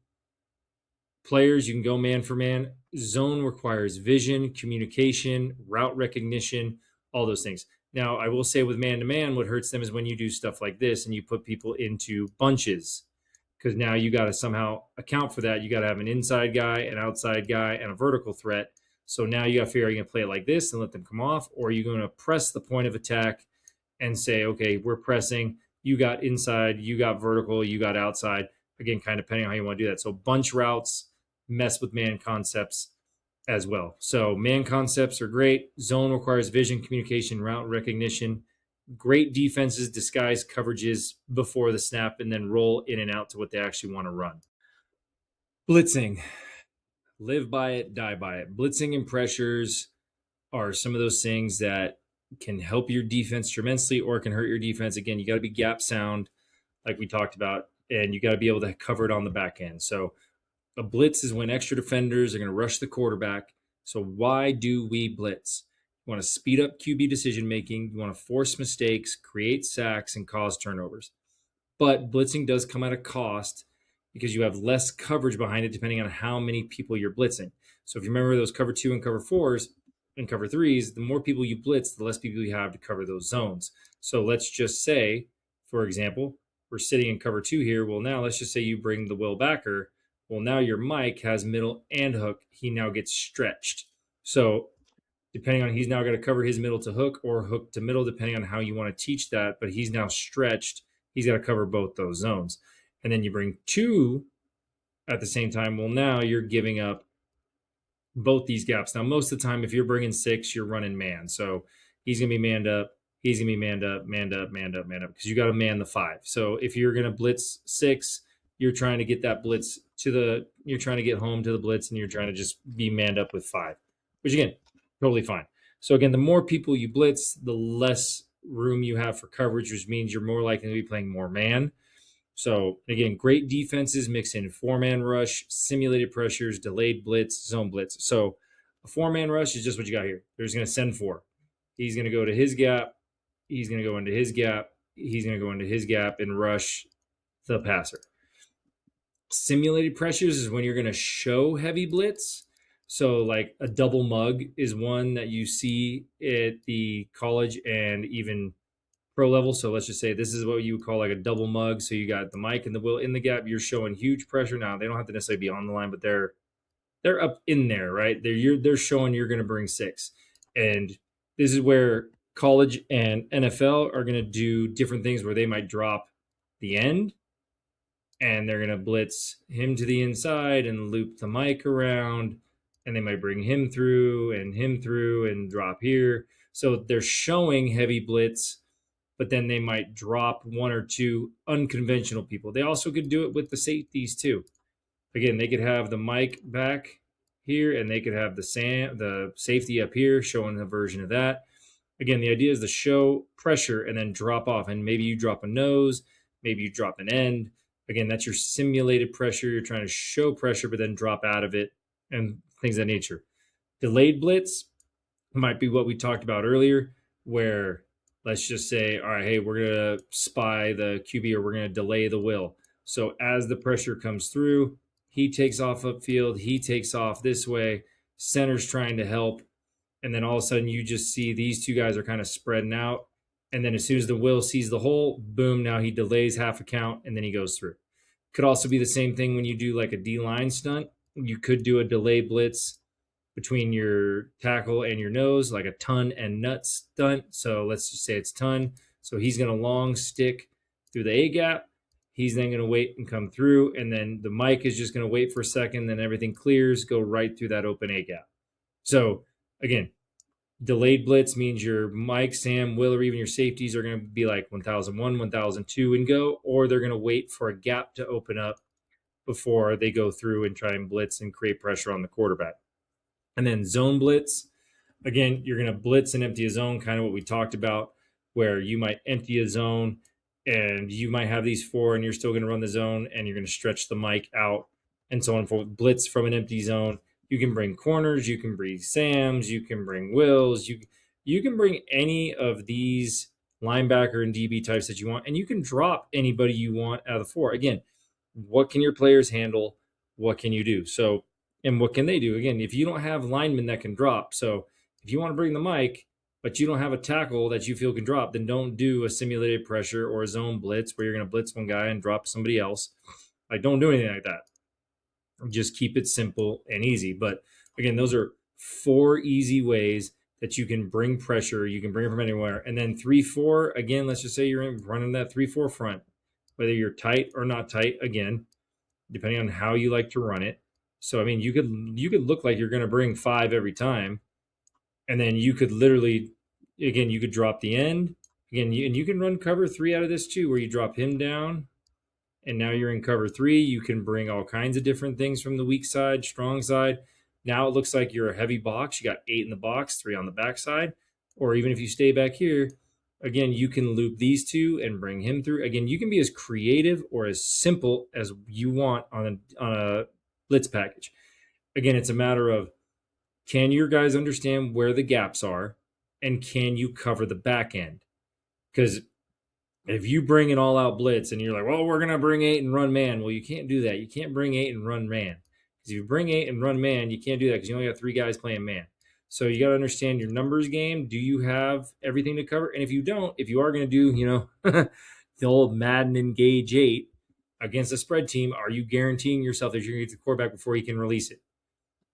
players, you can go man for man. Zone requires vision, communication, route recognition, all those things. Now, I will say with man-to-man, what hurts them is when you do stuff like this and you put people into bunches, because now you got to somehow account for that. You got to have an inside guy, an outside guy, and a vertical threat. So now you got to figure, are you going to play it like this and let them come off, or are you going to press the point of attack and say, okay, we're pressing. You got inside, you got vertical, you got outside. Again, kind of depending on how you want to do that. So bunch routes mess with man concepts as well. So man concepts are great. Zone requires vision, communication, route recognition. Great defenses disguise coverages before the snap and then roll in and out to what they actually want to run. Blitzing. Live by it, die by it. Blitzing and pressures are some of those things that can help your defense tremendously or can hurt your defense. Again, you got to be gap sound, like we talked about, and you got to be able to cover it on the back end. So a blitz is when extra defenders are going to rush the quarterback. So why do we blitz? You want to speed up QB decision making. You want to force mistakes, create sacks, and cause turnovers. But blitzing does come at a cost because you have less coverage behind it depending on how many people you're blitzing. So if you remember those cover 2 and cover 4s and cover 3s, the more people you blitz, the less people you have to cover those zones. So let's just say, for example, we're sitting in cover 2 here. Well, now let's just say you bring the Will backer. Well, now your Mike has middle and hook. He now gets stretched. So depending on, he's now got to cover his middle to hook or hook to middle, depending on how you want to teach that. But he's now stretched. He's got to cover both those zones. And then you bring 2 at the same time. Well, now you're giving up both these gaps. Now, most of the time, if you're bringing 6, you're running man. So he's going to be manned up. He's going to be manned up, because you got to man the 5. So if you're going to blitz 6, you're trying to get that blitz you're trying to get home to the blitz, and you're trying to just be manned up with 5, which again, totally fine. So again, the more people you blitz, the less room you have for coverage, which means you're more likely to be playing more man. So again, great defenses mix in 4-man rush, simulated pressures, delayed blitz, zone blitz. So a 4-man rush is just what you got here. They're just going to send 4. He's going to go to his gap. He's going to go into his gap. He's going to go into his gap and rush the passer. Simulated pressures is when you're going to show heavy blitz. So like a double mug is one that you see at the college and even pro level. So let's just say this is what you would call like a double mug. So you got the Mike and the Will in the gap. You're showing huge pressure. Now they don't have to necessarily be on the line, but they're up in there, right? They're showing you're going to bring 6, and this is where college and NFL are going to do different things where they might drop the end, and they're going to blitz him to the inside and loop the Mike around, and they might bring him through and drop here. So they're showing heavy blitz, but then they might drop 1 or 2 unconventional people. They also could do it with the safeties too. Again, they could have the Mike back here, and they could have the safety up here showing a version of that. Again, the idea is to show pressure and then drop off, and maybe you drop a nose, maybe you drop an end. Again, that's your simulated pressure. You're trying to show pressure, but then drop out of it and things of that nature. Delayed blitz might be what we talked about earlier, where let's just say, all right, hey, we're going to spy the QB, or we're going to delay the will. So as the pressure comes through, he takes off upfield, he takes off this way, center's trying to help, and then all of a sudden you just see these 2 guys are kind of spreading out. And then as soon as the Will sees the hole, boom, now he delays half a count, and then he goes through. Could also be the same thing when you do like a D-line stunt. You could do a delay blitz between your tackle and your nose, like a ton and nut stunt. So let's just say it's ton. So he's going to long stick through the A gap. He's then going to wait and come through. And then the Mike is just going to wait for a second. Then everything clears, go right through that open A gap. So again, delayed blitz means your Mike, Sam, Will, or even your safeties are going to be like 1001, 1002 and go, or they're going to wait for a gap to open up before they go through and try and blitz and create pressure on the quarterback. And then zone blitz, again, you're going to blitz and empty a zone, kind of what we talked about, where you might empty a zone and you might have these 4 and you're still going to run the zone, and you're going to stretch the Mike out and so on for blitz from an empty zone. You can bring corners, you can bring Sams, you can bring Wills, you can bring any of these linebacker and DB types that you want, and you can drop anybody you want out of the 4. Again, what can your players handle? What can you do? So, and what can they do? Again, if you don't have linemen that can drop, so if you want to bring the Mike, but you don't have a tackle that you feel can drop, then don't do a simulated pressure or a zone blitz where you're going to blitz one guy and drop somebody else. Like, don't do anything like that. Just keep it simple and easy. But again, those are 4 easy ways that you can bring pressure. You can bring it from anywhere. And then 3-4, again, let's just say you're running that 3-4 front, whether you're tight or not tight, again, depending on how you like to run it. So, I mean, you could look like you're going to bring 5 every time, and then you could literally, again, you could drop the end. Again, and you can run cover 3 out of this too, where you drop him down, and now you're in cover 3. You can bring all kinds of different things from the weak side, strong side. Now it looks like you're a heavy box. You got 8 in the box, 3 on the backside. Or even if you stay back here, again, you can loop these 2 and bring him through. Again, you can be as creative or as simple as you want on a blitz package. Again, it's a matter of, can your guys understand where the gaps are, and can you cover the back end? Because if you bring an all-out blitz and you're like, well, we're going to bring 8 and run man. Well, you can't do that. You can't bring 8 and run man. Because if you bring 8 and run man, you can't do that because you only got 3 guys playing man. So you got to understand your numbers game. Do you have everything to cover? And if you don't, if you are going to do, the old Madden Engage 8 against a spread team, are you guaranteeing yourself that you're going to get the quarterback before he can release it?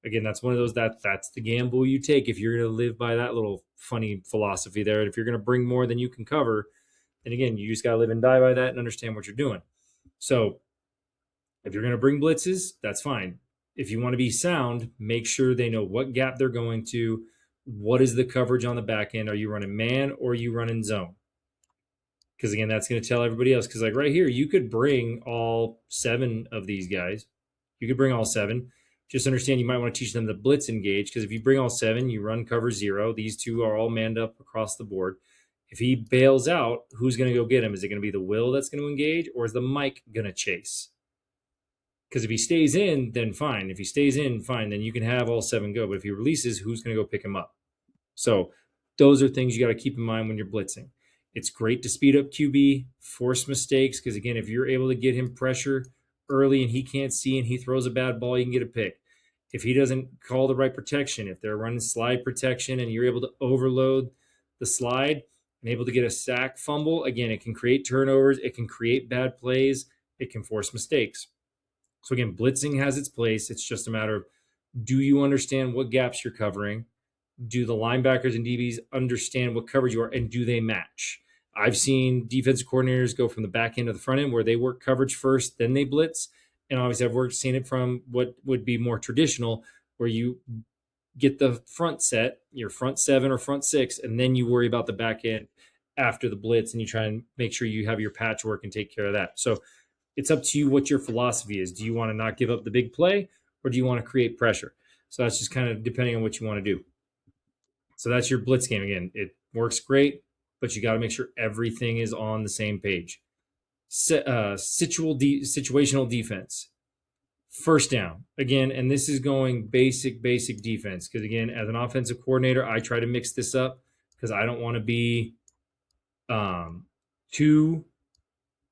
Again, that's one of those, that's the gamble you take if you're going to live by that little funny philosophy there. And if you're going to bring more than you can cover, then again, you just got to live and die by that and understand what you're doing. So if you're going to bring blitzes, that's fine. If you want to be sound, make sure they know what gap they're going to. What is the coverage on the back end? Are you running man or are you running zone? Because again, that's going to tell everybody else. Because like right here, you could bring all 7 of these guys. You could bring all 7. Just understand you might want to teach them the blitz engage, because if you bring all 7, you run cover 0. These 2 are all manned up across the board. If he bails out, who's going to go get him? Is it going to be the Will that's going to engage, or is the Mike going to chase? Because if he stays in, then fine. If he stays in, fine. Then you can have all 7 go. But if he releases, who's going to go pick him up? So those are things you got to keep in mind when you're blitzing. It's great to speed up QB, force mistakes, because again, if you're able to get him pressure early and he can't see and he throws a bad ball, you can get a pick. If he doesn't call the right protection, if they're running slide protection and you're able to overload the slide and able to get a sack fumble, again, it can create turnovers, it can create bad plays, it can force mistakes. So again, blitzing has its place. It's just a matter of, do you understand what gaps you're covering? Do the linebackers and DBs understand what coverage you are, and do they match? I've seen defensive coordinators go from the back end to the front end where they work coverage first, then they blitz. And obviously I've seen it from what would be more traditional, where you get the front set, your front 7 or front 6, and then you worry about the back end after the blitz, and you try and make sure you have your patchwork and take care of that. So it's up to you what your philosophy is. Do you want to not give up the big play, or do you want to create pressure? So that's just kind of depending on what you want to do. So that's your blitz game. Again, it works great, but you got to make sure everything is on the same page. Situational defense. First down. Again, and this is going basic defense. Because again, as an offensive coordinator, I try to mix this up because I don't want to be too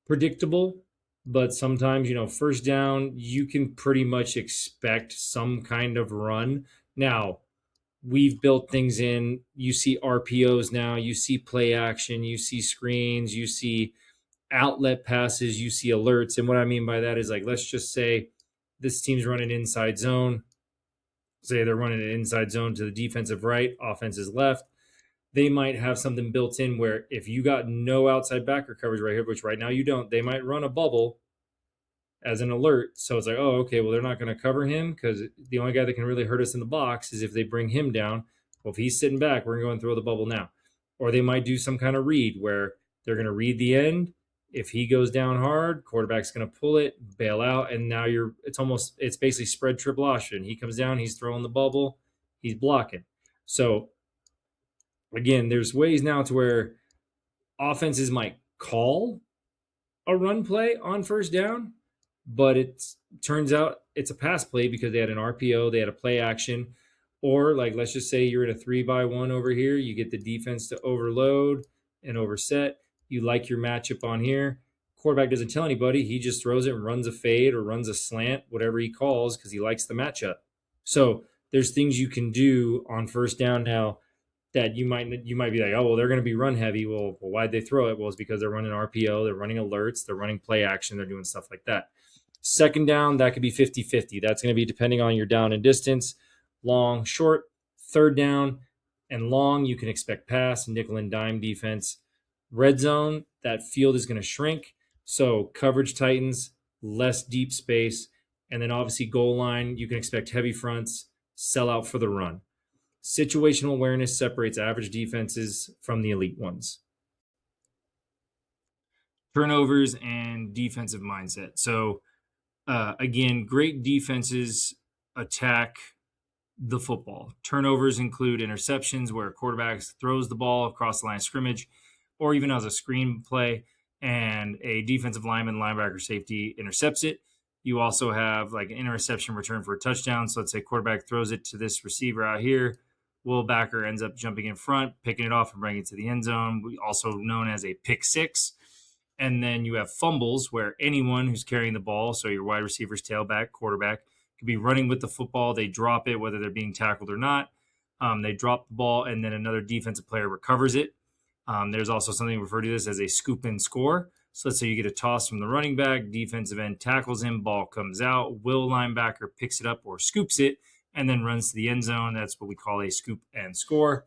predictable. But sometimes, first down, you can pretty much expect some kind of run. Now, we've built things in. You see RPOs now, you see play action, you see screens, you see outlet passes, you see alerts. And what I mean by that is, like, let's just say this team's running inside zone. Say they're running an inside zone to the defensive right, offense is left. They might have something built in where if you got no outside backer coverage right here, which right now you don't, they might run a bubble as an alert. So it's like, oh, okay, well, they're not going to cover him because the only guy that can really hurt us in the box is if they bring him down. Well, if he's sitting back, we're going to go and throw the bubble now. Or they might do some kind of read where they're going to read the end. If he goes down hard, quarterback's going to pull it, bail out, and now it's basically spread triple option. He comes down, he's throwing the bubble, he's blocking. So again, there's ways now to where offenses might call a run play on first down, but it turns out it's a pass play because they had an RPO, they had a play action. Or like, let's just say you're in a 3-by-1 over here, you get the defense to overload and overset. You like your matchup on here. Quarterback doesn't tell anybody. He just throws it and runs a fade or runs a slant, whatever he calls, because he likes the matchup. So there's things you can do on first down now that you might be like, oh, well, they're going to be run heavy. Well, why'd they throw it? Well, it's because they're running RPO, they're running alerts, they're running play action, they're doing stuff like that. Second down, that could be 50-50. That's going to be depending on your down and distance. Long, short. Third down and long, you can expect pass, nickel and dime defense. Red zone, that field is going to shrink. So coverage tightens, less deep space. And then obviously goal line, you can expect heavy fronts, sell out for the run. Situational awareness separates average defenses from the elite ones. Turnovers and defensive mindset. So again, great defenses attack the football. Turnovers include interceptions where a quarterback throws the ball across the line of scrimmage or even as a screen play and a defensive lineman, linebacker, safety intercepts it. You also have like an interception return for a touchdown. So let's say quarterback throws it to this receiver out here. Will backer ends up jumping in front, picking it off and bringing it to the end zone, also known as a pick six. And then you have fumbles where anyone who's carrying the ball, so your wide receivers, tailback, quarterback, could be running with the football. They drop it, whether they're being tackled or not. They drop the ball, and then another defensive player recovers it. There's also something referred to this as a scoop and score. So let's say you get a toss from the running back, defensive end tackles him, ball comes out, will linebacker picks it up or scoops it, and then runs to the end zone. That's what we call a scoop and score.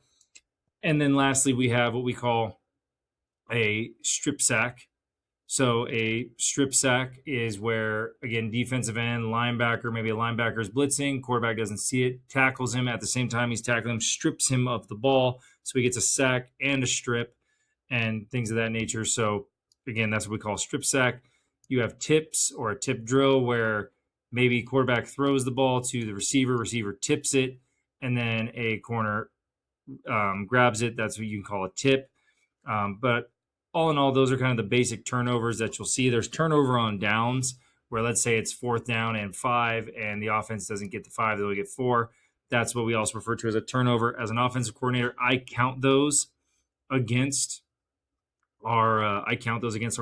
And then lastly, we have what we call a strip sack. So a strip sack is where, again, defensive end, linebacker, maybe a linebacker is blitzing, quarterback doesn't see it, tackles him at the same time he's tackling him, strips him of the ball. So he gets a sack and a strip. and things of that nature. So again, that's what we call strip sack. You have tips or a tip drill where maybe quarterback throws the ball to the receiver tips it, and then a corner grabs it. That's what you can call a tip. But all in all, those are kind of the basic turnovers that you'll see. There's turnover on downs where, let's say it's 4th down and 5, and the offense doesn't get the 5, they'll get 4. That's what we also refer to as a turnover. As an offensive coordinator, I count those against our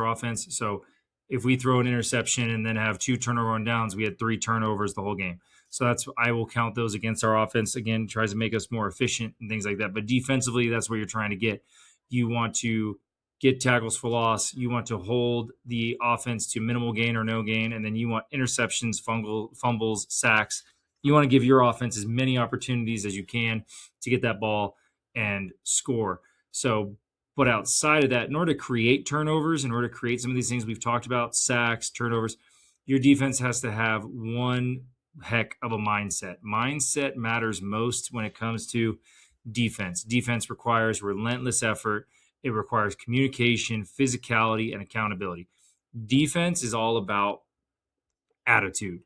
offense. So if we throw an interception and then have 2 turnover on downs, we had 3 turnovers the whole game. So I will count those against our offense. Again, tries to make us more efficient and things like that. But defensively, that's what you're trying to get. You want to get tackles for loss. You want to hold the offense to minimal gain or no gain. And then you want interceptions, fumbles, sacks. You want to give your offense as many opportunities as you can to get that ball and score. So, but outside of that, in order to create turnovers, in order to create some of these things we've talked about, sacks, turnovers, your defense has to have one heck of a mindset. Mindset matters most when it comes to defense. Defense requires relentless effort. It requires communication, physicality, and accountability. Defense is all about attitude.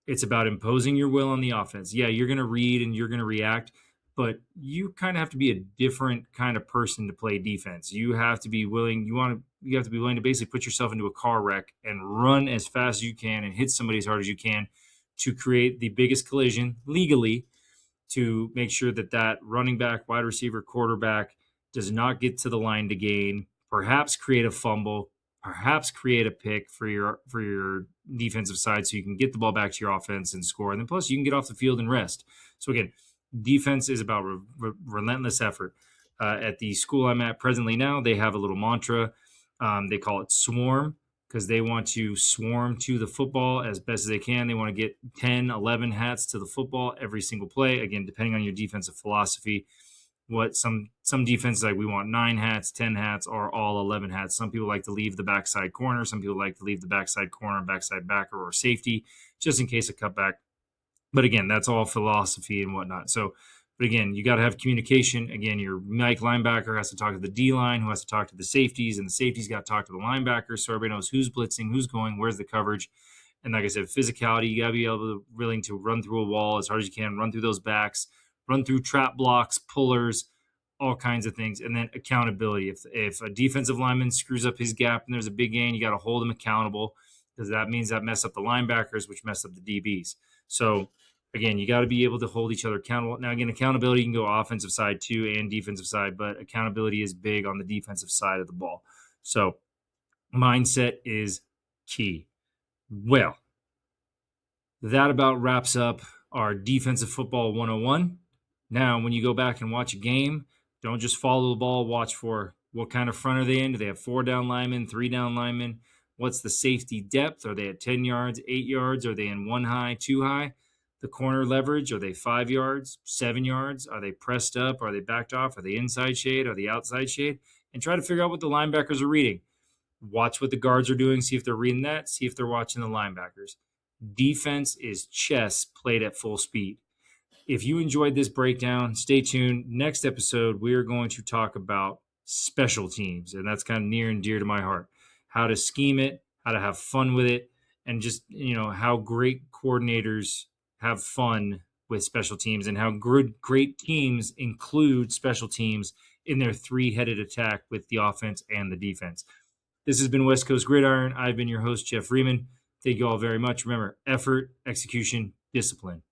It's about imposing your will on the offense. Yeah, you're going to read and you're going to react, but you kind of have to be a different kind of person to play defense. You have to be willing. You have to be willing to basically put yourself into a car wreck and run as fast as you can and hit somebody as hard as you can to create the biggest collision legally, to make sure that running back, wide receiver, quarterback does not get to the line to gain, perhaps create a fumble, perhaps create a pick for your defensive side so you can get the ball back to your offense and score. And then plus you can get off the field and rest. So again, defense is about relentless effort. At the school I'm at presently now, they have a little mantra. They call it swarm, because they want to swarm to the football as best as they can. They want to get 10, 11 hats to the football every single play. Again, depending on your defensive philosophy, what some defenses like, we want 9 hats, 10 hats, or all 11 hats. Some people like to leave the backside corner. Some people like to leave the backside corner, backside backer, or safety, just in case of cutback. But again, that's all philosophy and whatnot. So, but again, you got to have communication. Again, your Mike linebacker has to talk to the D-line, who has to talk to the safeties, and the safeties got to talk to the linebackers, so everybody knows who's blitzing, who's going, where's the coverage. And like I said, physicality, you got to be willing to run through a wall as hard as you can, run through those backs, run through trap blocks, pullers, all kinds of things. And then accountability. If a defensive lineman screws up his gap and there's a big gain, you got to hold him accountable, because that means that mess up the linebackers, which mess up the DBs. So again, you got to be able to hold each other accountable. Now, again, accountability can go offensive side too and defensive side, but accountability is big on the defensive side of the ball. So mindset is key. Well, that about wraps up our defensive football 101. Now, when you go back and watch a game, don't just follow the ball. Watch for what kind of front are they in. Do they have 4 down linemen, 3 down linemen? What's the safety depth? Are they at 10 yards, 8 yards? Are they in 1 high, 2 high? The corner leverage, are they 5 yards, 7 yards? Are they pressed up? Are they backed off? Are they inside shade? Are they outside shade? And try to figure out what the linebackers are reading. Watch what the guards are doing. See if they're reading that. See if they're watching the linebackers. Defense is chess played at full speed. If you enjoyed this breakdown, stay tuned. Next episode, we are going to talk about special teams, and that's kind of near and dear to my heart. How to scheme it, how to have fun with it, and just, how great coordinators have fun with special teams, and how great teams include special teams in their 3-headed attack with the offense and the defense. This has been West Coast Gridiron. I've been your host, Jeff Freeman. Thank you all very much. Remember, effort, execution, discipline.